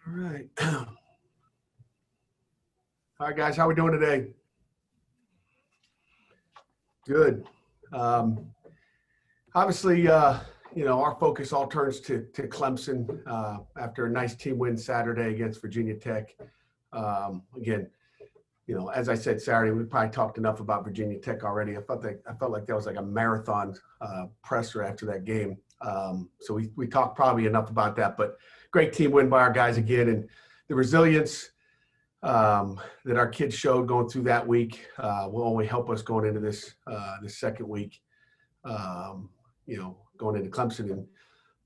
All right. All right, guys, how we doing today? Good. Obviously, our focus all turns to Clemson after a nice team win Saturday against Virginia Tech. Again, as I said Saturday, we probably talked enough about Virginia Tech already. I felt like that was like a marathon presser after that game. So we talked probably enough about that, but great team win by our guys again, and the resilience that our kids showed going through that week will only help us going into this second week. Going into Clemson,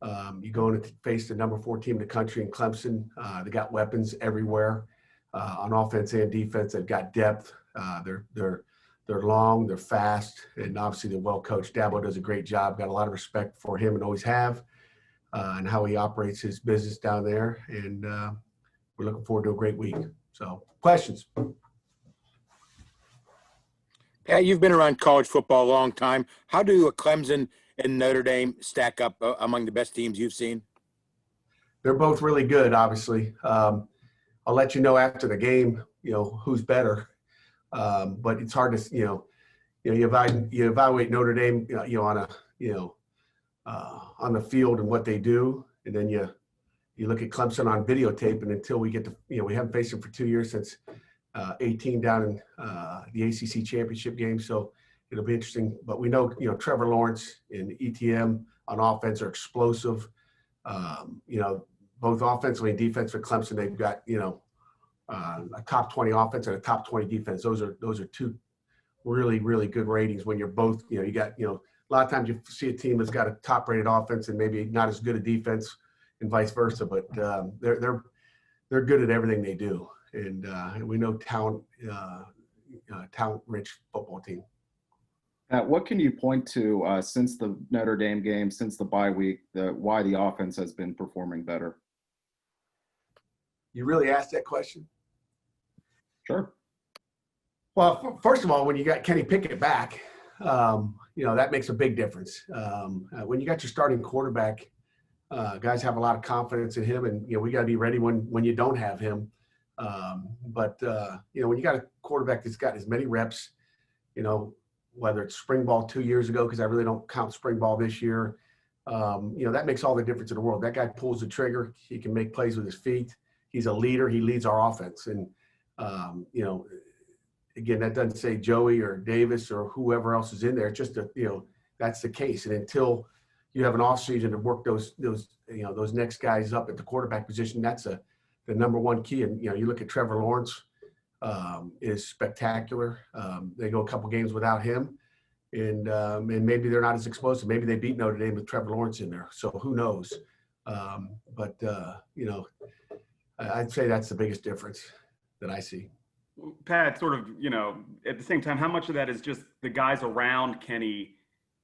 and you go in to face the number 4 team in the country in Clemson. They got weapons everywhere on offense and defense. They've got depth. They're long, they're fast, and obviously they're well coached. Dabo does a great job. Got a lot of respect for him and always have, and how he operates his business down there. And we're looking forward to a great week. So, questions? Pat, you've been around college football a long time. How do Clemson and Notre Dame stack up among the best teams you've seen? They're both really good, obviously. I'll let you know after the game, who's better. But it's hard to, you evaluate Notre Dame, on the field and what they do, and then you look at Clemson on videotape, and until we get to, we haven't faced them for 2 years since 18 down in the ACC championship game. So it'll be interesting. But we know, Trevor Lawrence and ETM on offense are explosive. Both offensively and defense for Clemson, they've got, a top 20 offense and a top 20 defense. Those are two really, really good ratings when you're both, you got, a lot of times you see a team that's got a top rated offense and maybe not as good a defense and vice versa, but they're good at everything they do. And we know talent-rich football team. What can you point to since the Notre Dame game, since the bye week, why the offense has been performing better? You really asked that question? Sure. Well, first of all, when you got Kenny Pickett back, that makes a big difference. When you got your starting quarterback, guys have a lot of confidence in him, and we got to be ready when you don't have him. But when you got a quarterback that's got as many reps, whether it's spring ball 2 years ago, because I really don't count spring ball this year, that makes all the difference in the world. That guy pulls the trigger. He can make plays with his feet. He's a leader. He leads our offense. And, again, that doesn't say Joey or Davis or whoever else is in there. It's just that's the case. And until you have an offseason to work those next guys up at the quarterback position, that's the number one key. And, you look at Trevor Lawrence is spectacular. They go a couple games without him, and maybe they're not as explosive. Maybe they beat Notre Dame with Trevor Lawrence in there. So who knows? I'd say that's the biggest difference that I see. Pat, sort of, at the same time, how much of that is just the guys around Kenny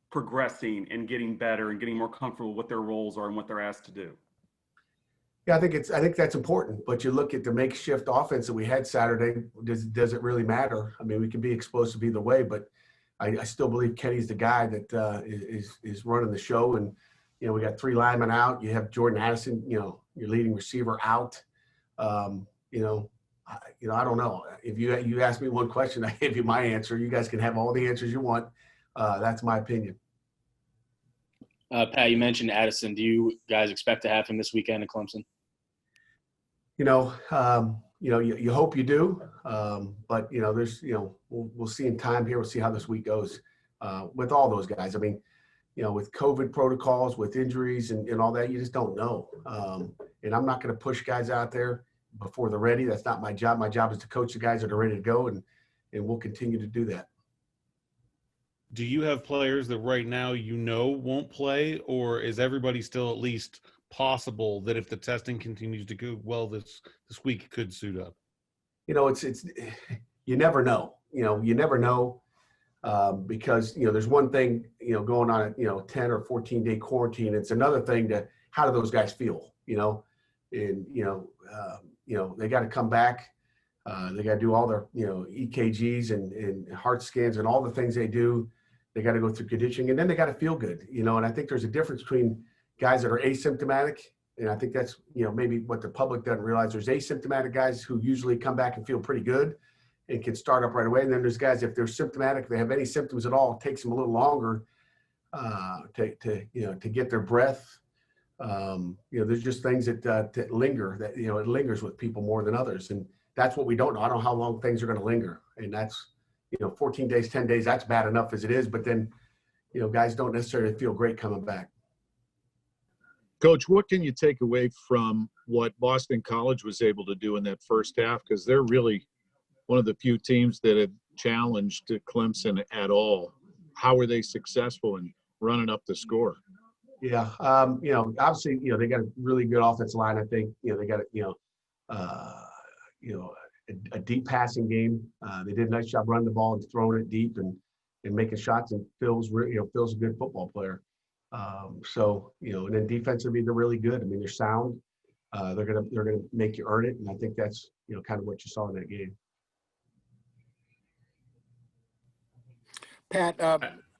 progressing and getting better and getting more comfortable with what their roles are and what they're asked to do? Yeah, I think that's important. But you look at the makeshift offense that we had Saturday. Does it really matter? I mean, we can be explosive either way, but I still believe Kenny's the guy that is running the show. And we got 3 linemen out. You have Jordan Addison, your leading receiver out. I don't know. If you ask me one question, I give you my answer. You guys can have all the answers you want. That's my opinion. Pat, you mentioned Addison. Do you guys expect to have him this weekend in Clemson? You hope you do, but there's we'll see in time here. We'll see how this week goes with all those guys. I mean, with COVID protocols, with injuries and all that, you just don't know. And I'm not going to push guys out there before they're ready. That's not my job. My job is to coach the guys that are ready to go, and we'll continue to do that. Do you have players that right now won't play, or is everybody still at least possible that if the testing continues to go well this week could suit up? It's you never know. You never know because there's one thing going on a 10 or 14-day quarantine. It's another thing to how do those guys feel? And they got to come back. They got to do all their EKGs and heart scans and all the things they do. They got to go through conditioning, and then they got to feel good. And I think there's a difference between guys that are asymptomatic And I think that's, maybe what the public doesn't realize. There's asymptomatic guys who usually come back and feel pretty good and can start up right away. And then there's guys, if they're symptomatic, if they have any symptoms at all, it takes them a little longer to get their breath. There's just things that linger, that, it lingers with people more than others. And that's what we don't know. I don't know how long things are going to linger. And that's, 14 days, 10 days, that's bad enough as it is. But then, guys don't necessarily feel great coming back. Coach, what can you take away from what Boston College was able to do in that first half? Because they're really one of the few teams that have challenged Clemson at all. How were they successful in running up the score? Yeah. Obviously, they got a really good offensive line. I think, they got a deep passing game. They did a nice job running the ball and throwing it deep and making shots. And Phil's a good football player. And then defensively, they're really good. I mean, they're sound. They're gonna make you earn it. And I think that's, kind of what you saw in that game. Pat,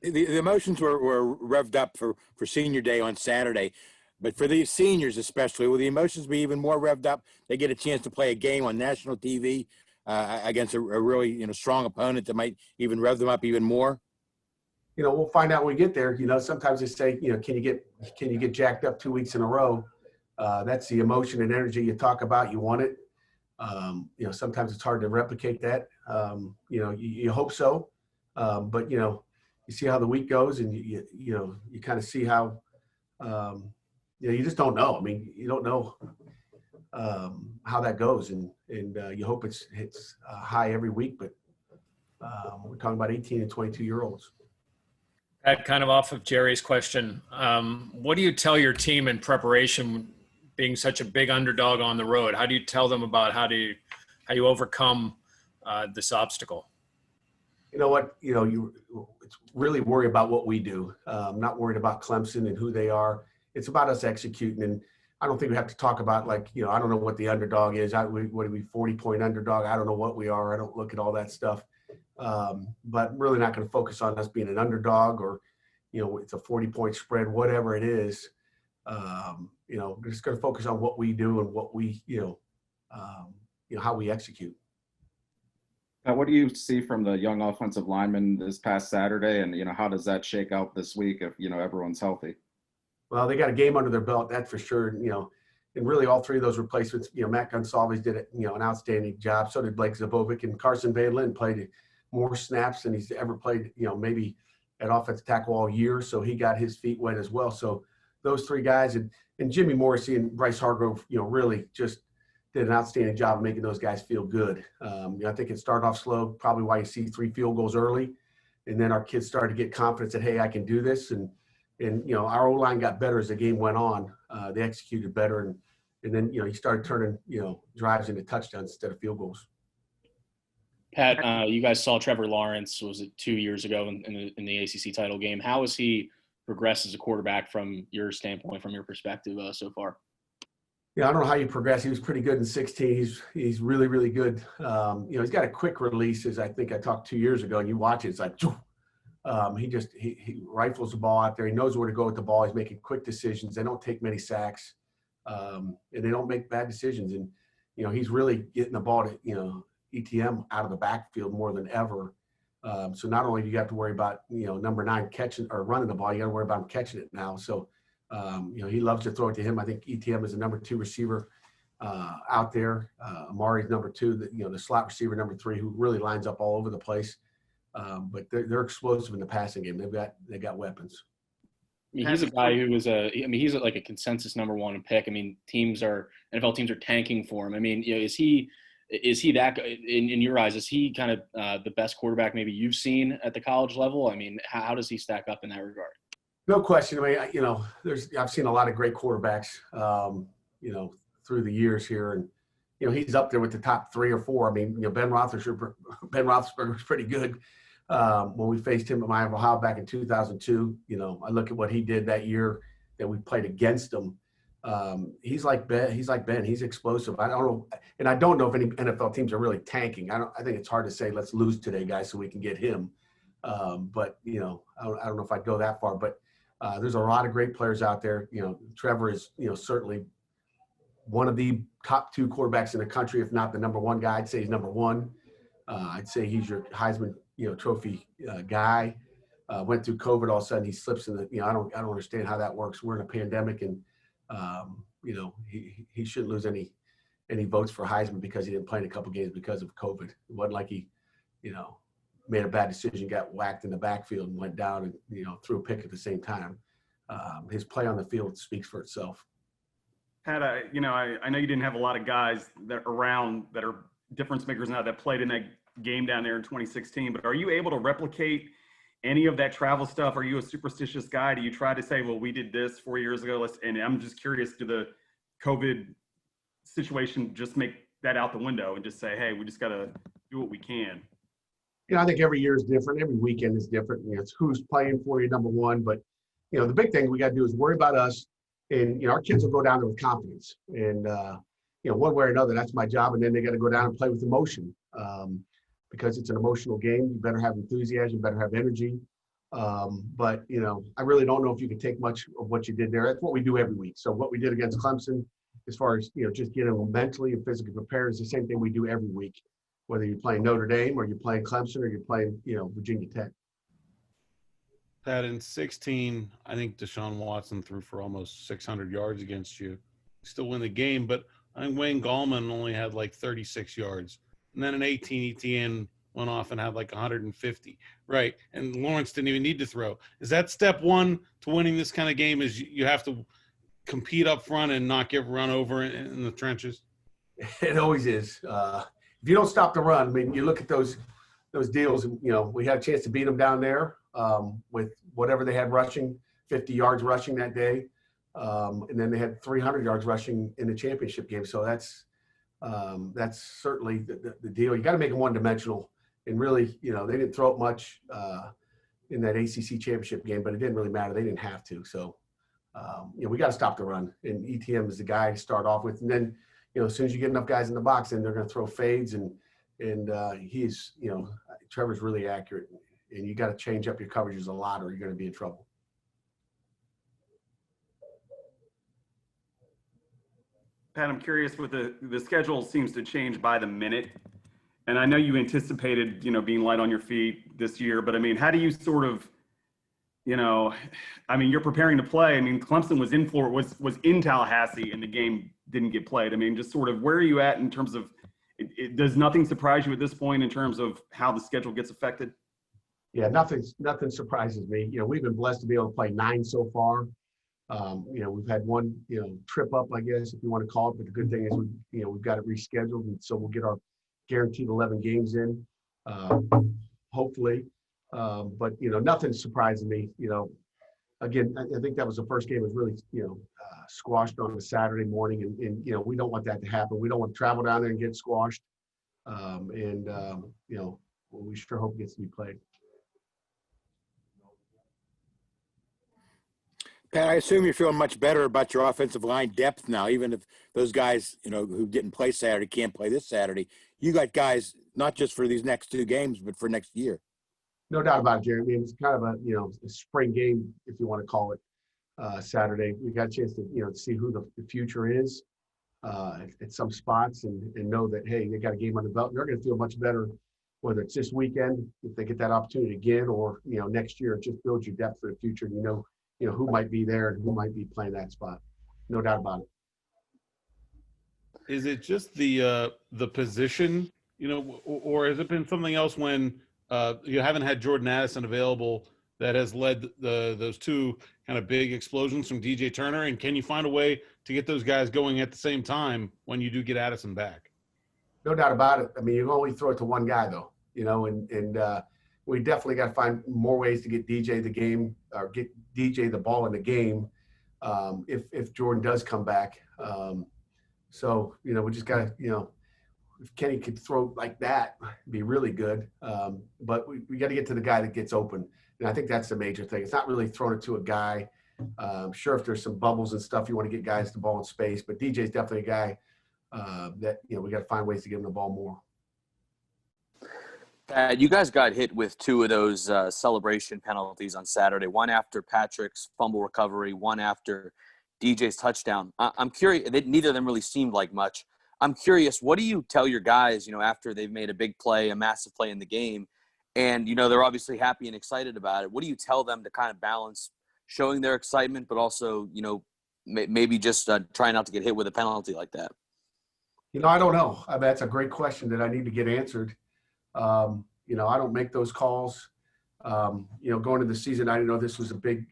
the emotions were revved up for senior day on Saturday, but for these seniors especially, will the emotions be even more revved up? They get a chance to play a game on national TV against a really strong opponent that might even rev them up even more. We'll find out when we get there. Sometimes they say, can you get jacked up 2 weeks in a row? That's the emotion and energy you talk about. You want it. Sometimes it's hard to replicate that. You hope so. But you see how the week goes, and you kind of see how you just don't know. I mean, you don't know how that goes, and you hope it's high every week. But we're talking about 18 and 22-year-olds. Pat, kind of off of Jerry's question, what do you tell your team in preparation, being such a big underdog on the road? How do you tell them about how you overcome this obstacle? You know what? It's really worry about what we do. Not worried about Clemson and who they are. It's about us executing. And I don't think we have to talk about I don't know what the underdog is. What are we, 40-point underdog? I don't know what we are. I don't look at all that stuff. But really not going to focus on us being an underdog or, it's a 40-point spread, whatever it is. We're just going to focus on what we do and what we, how we execute. What do you see from the young offensive linemen this past Saturday? And, how does that shake out this week if, everyone's healthy? Well, they got a game under their belt, that's for sure. And really all three of those replacements, Matt Gonsalves did an outstanding job. So did Blake Zabovic, and Carson Van Lin played more snaps than he's ever played, maybe at offensive tackle all year. So he got his feet wet as well. So those three guys and Jimmy Morrissey and Bryce Hargrove, really just did an outstanding job of making those guys feel good. I think it started off slow, probably why you see 3 field goals early. And then our kids started to get confidence that, hey, I can do this. And our O-line got better as the game went on. They executed better. And then, he started turning, drives into touchdowns instead of field goals. Pat, you guys saw Trevor Lawrence, was it 2 years ago in the ACC title game? How has he progressed as a quarterback from your standpoint, from your perspective so far? Yeah, I don't know how you progress. He was pretty good in 16. He's really, really good. He's got a quick release, as I think I talked 2 years ago, and you watch it, it's like, he rifles the ball out there. He knows where to go with the ball. He's making quick decisions. They don't take many sacks, and they don't make bad decisions. And, he's really getting the ball to, ETM out of the backfield more than ever. So not only do you have to worry about, number 9 catching or running the ball, you got to worry about him catching it now. So, he loves to throw it to him. I think ETM is the number 2 receiver out there. Amari's number 2, the slot receiver number 3, who really lines up all over the place. But they're explosive in the passing game. They got weapons. I mean, he's a guy who was he's like a consensus number 1 pick. I mean, NFL teams are tanking for him. I mean, is he that in your eyes? Is he kind of the best quarterback maybe you've seen at the college level? I mean, how does he stack up in that regard? No question. I mean, I've seen a lot of great quarterbacks, through the years here, and he's up there with the top 3 or 4. I mean, Ben Roethlisberger was pretty good when we faced him at Miami, Ohio back in 2002. I look at what he did that year that we played against him. He's like Ben. He's explosive. I don't know if any NFL teams are really tanking. I think it's hard to say, let's lose today, guys, so we can get him. But I don't know if I'd go that far. But there's a lot of great players out there. Trevor is certainly one of the top 2 quarterbacks in the country, if not the number 1 guy. I'd say he's number 1. I'd say he's your Heisman, trophy guy. Went through COVID, all of a sudden he slips in the, I don't understand how that works. We're in a pandemic, and he shouldn't lose any votes for Heisman because he didn't play in a couple games because of COVID. It wasn't like he, made a bad decision, got whacked in the backfield and went down and, threw a pick at the same time. His play on the field speaks for itself. Pat, I know you didn't have a lot of guys that are difference makers now that played in that game down there in 2016, but are you able to replicate any of that travel stuff? Are you a superstitious guy? Do you try to say, well, we did this 4 years ago, and I'm just curious, do the COVID situation just make that out the window and just say, hey, we just got to do what we can? I think every year is different. Every weekend is different. It's who's playing for you, number 1. But, the big thing we got to do is worry about us. And, our kids will go down there with confidence. And, one way or another, that's my job. And then they got to go down and play with emotion because it's an emotional game. You better have enthusiasm, you better have energy. But, I really don't know if you can take much of what you did there. That's what we do every week. So what we did against Clemson, as far as, just getting them mentally and physically prepared, is the same thing we do every week, whether you're playing Notre Dame or you're playing Clemson or you're playing, Virginia Tech. Pat, in 16, I think Deshaun Watson threw for almost 600 yards against you. Still win the game, but I think Wayne Gallman only had like 36 yards. And then in 18, Etienne went off and had like 150. Right. And Lawrence didn't even need to throw. Is that step 1 to winning this kind of game, is you have to compete up front and not get run over in the trenches? It always is. If you don't stop the run, I mean, you look at those deals, and, we had a chance to beat them down there with whatever they had rushing, 50 yards rushing that day. And then they had 300 yards rushing in the championship game. So that's certainly the deal. You got to make them one-dimensional. And really, they didn't throw it much in that ACC championship game, but it didn't really matter. They didn't have to. So, we got to stop the run. And ETM is the guy to start off with. And then, as soon as you get enough guys in the box, then they're going to throw fades. And he's, Trevor's really accurate. And you got to change up your coverages a lot or you're going to be in trouble. Pat, I'm curious, with the schedule seems to change by the minute. And I know you anticipated, being light on your feet this year, but I mean, how do you sort of, you're preparing to play. I mean, Clemson was in Tallahassee and the game didn't get played. I mean, just sort of where are you at in terms of, does nothing surprise you at this point in terms of how the schedule gets affected? Yeah, nothing surprises me. We've been blessed to be able to play 9 so far. We've had one, trip up, I guess, if you want to call it. But the good thing is, we've got it rescheduled, and so we'll get our guaranteed 11 games in, hopefully. But nothing surprising me. Again, I think that was the first game was really, squashed on a Saturday morning, and we don't want that to happen. We don't want to travel down there and get squashed. We sure hope it gets to be played. Pat, I assume you're feeling much better about your offensive line depth now, even if those guys, who didn't play Saturday can't play this Saturday. You got guys not just for these next 2 games, but for next year. No doubt about it, Jeremy. It's kind of a spring game, if you want to call it, Saturday. We got a chance to, see who the future is at some spots and know that, hey, they got a game on the belt. They're going to feel much better, whether it's this weekend, if they get that opportunity again, or, next year. It just builds your depth for the future. Who might be there and who might be playing that spot. No doubt about it. Is it just the position, or has it been something else when you haven't had Jordan Addison available that has led those 2 kind of big explosions from DJ Turner? And can you find a way to get those guys going at the same time when you do get Addison back? No doubt about it. I mean, you can only throw it to one guy, though, and we definitely got to find more ways to get DJ the game or get DJ the ball in the game if Jordan does come back. So, we just got to, if Kenny could throw like that, it'd be really good. But we got to get to the guy that gets open. And I think that's the major thing. It's not really throwing it to a guy. Sure, if there's some bubbles and stuff, you want to get guys the ball in space. But DJ's definitely a guy that, we got to find ways to give him the ball more. Pat, you guys got hit with 2 of those celebration penalties on Saturday, one after Patrick's fumble recovery, one after DJ's touchdown. I'm curious. Neither of them really seemed like much. I'm curious, what do you tell your guys, after they've made a big play, a massive play in the game, and, they're obviously happy and excited about it. What do you tell them to kind of balance showing their excitement, but also, maybe just trying not to get hit with a penalty like that? I don't know. I mean, that's a great question that I need to get answered. I don't make those calls. Going into the season, I didn't know this was a big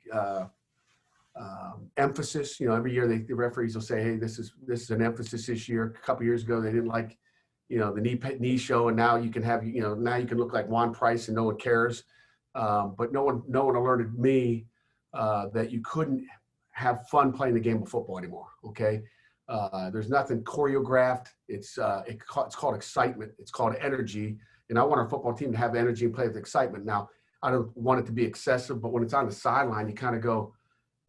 emphasis. Every year the referees will say, "Hey, this is an emphasis this year." A couple years ago, they didn't like, the knee show, and now you can have, now you can look like Juan Price and no one cares. But no one alerted me that you couldn't have fun playing the game of football anymore. Okay, there's nothing choreographed. It's called excitement. It's called energy, and I want our football team to have energy and play with excitement. Now, I don't want it to be excessive, but when it's on the sideline, you kind of go,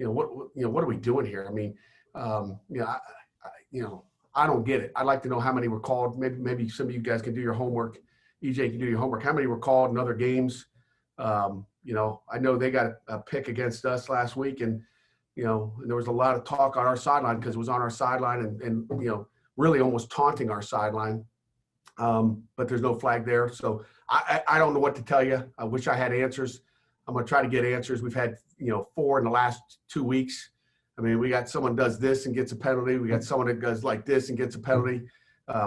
what are we doing here? I mean, I don't get it. I'd like to know how many were called. Maybe some of you guys can do your homework. EJ can do your homework. How many were called in other games? I know they got a pick against us last week, and there was a lot of talk on our sideline because it was on our sideline and really almost taunting our sideline. But there's no flag there, so I don't know what to tell you. I wish I had answers. I'm going to try to get answers. We've had 4 in the last 2 weeks. I mean, we got someone does this and gets a penalty. We got someone that does like this and gets a penalty.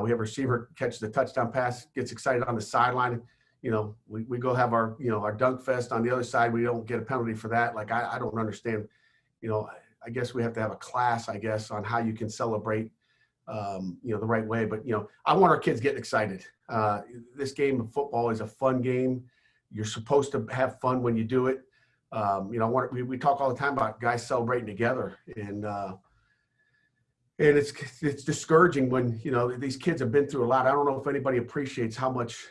We have a receiver catches the touchdown pass, gets excited on the sideline. We go have our our dunk fest on the other side. We don't get a penalty for that. Like I don't understand. I guess we have to have a class, I guess, on how you can celebrate the right way. But I want our kids getting excited. This game of football is a fun game. You're supposed to have fun when you do it. We talk all the time about guys celebrating together, and it's discouraging when these kids have been through a lot. I don't know if anybody appreciates how much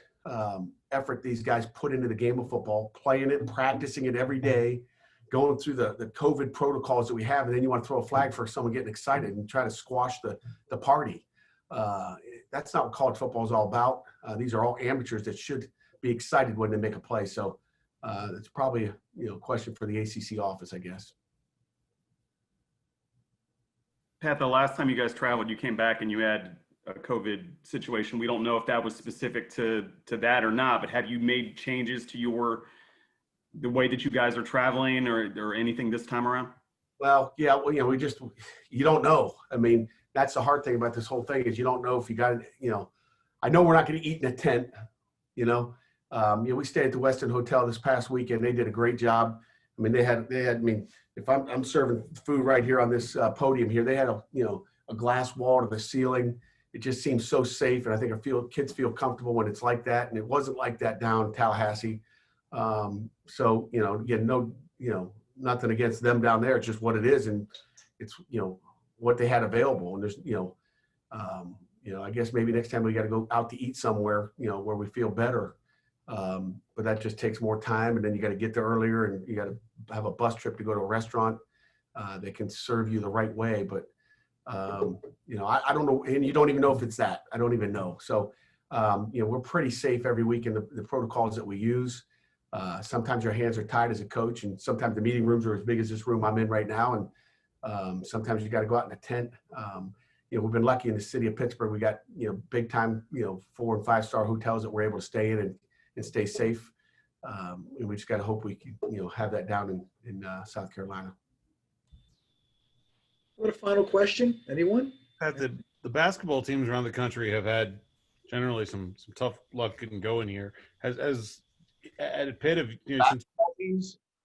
effort these guys put into the game of football, playing it, practicing it every day, going through the COVID protocols that we have, and then you want to throw a flag for someone getting excited and try to squash the party. That's not what college football is all about. These are all amateurs that should be excited when they make a play. So it's probably a question for the ACC office, I guess. Pat, the last time you guys traveled, you came back and you had a COVID situation. We don't know if that was specific to that or not, but have you made changes to the way that you guys are traveling or anything this time around? Well, yeah, you don't know. I mean, that's the hard thing about this whole thing is you don't know if you got, I know we're not going to eat in a tent, we stayed at the Westin Hotel this past weekend. They did a great job. I mean, they had, if I'm serving food right here on this podium here, they had a glass wall to the ceiling. It just seems so safe. And I think kids feel comfortable when it's like that. And it wasn't like that down in Tallahassee. So, again, nothing against them down there. It's just what it is. And it's, what they had available. And there's, I guess maybe next time we got to go out to eat somewhere, where we feel better. But that just takes more time, and then you got to get there earlier, and you got to have a bus trip to go to a restaurant. They can serve you the right way, but I don't know, and you don't even know if it's that. I don't even know. So, we're pretty safe every week in the protocols that we use. Sometimes your hands are tied as a coach, and sometimes the meeting rooms are as big as this room I'm in right now, and sometimes you got to go out in a tent. We've been lucky in the city of Pittsburgh. We got big time 4- and 5-star hotels that we're able to stay in and stay safe. And we just got to hope we can, have that down in South Carolina. What a final question? Anyone? The basketball teams around the country have had generally some tough luck getting going here. Has at Pitt since,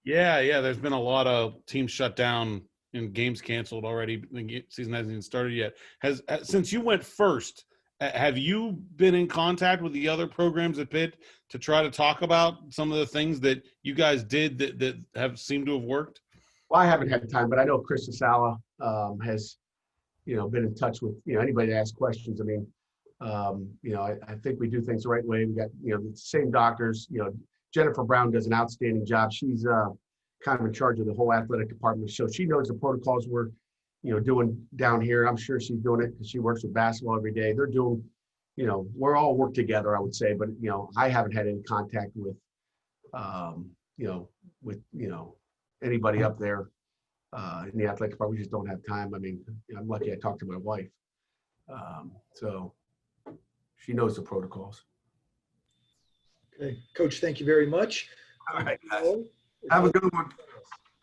yeah, there's been a lot of teams shut down and games canceled already. The season hasn't even started yet. Since you went first, have you been in contact with the other programs at Pitt to try to talk about some of the things that you guys did that have seemed to have worked? Well, I haven't had time, but I know Chris Asala has, been in touch with, anybody that asks questions. I mean, I think we do things the right way. We got, the same doctors. Jennifer Brown does an outstanding job. She's kind of in charge of the whole athletic department. So she knows the protocols we're, doing down here. I'm sure she's doing it because she works with basketball every day. They're doing, we're all work together, I would say, but, I haven't had any contact with, anybody up there. in the athletic department, we just don't have time. I mean, I'm lucky I talked to my wife. So she knows the protocols. Okay, Coach, thank you very much. All right, guys. Have a good one.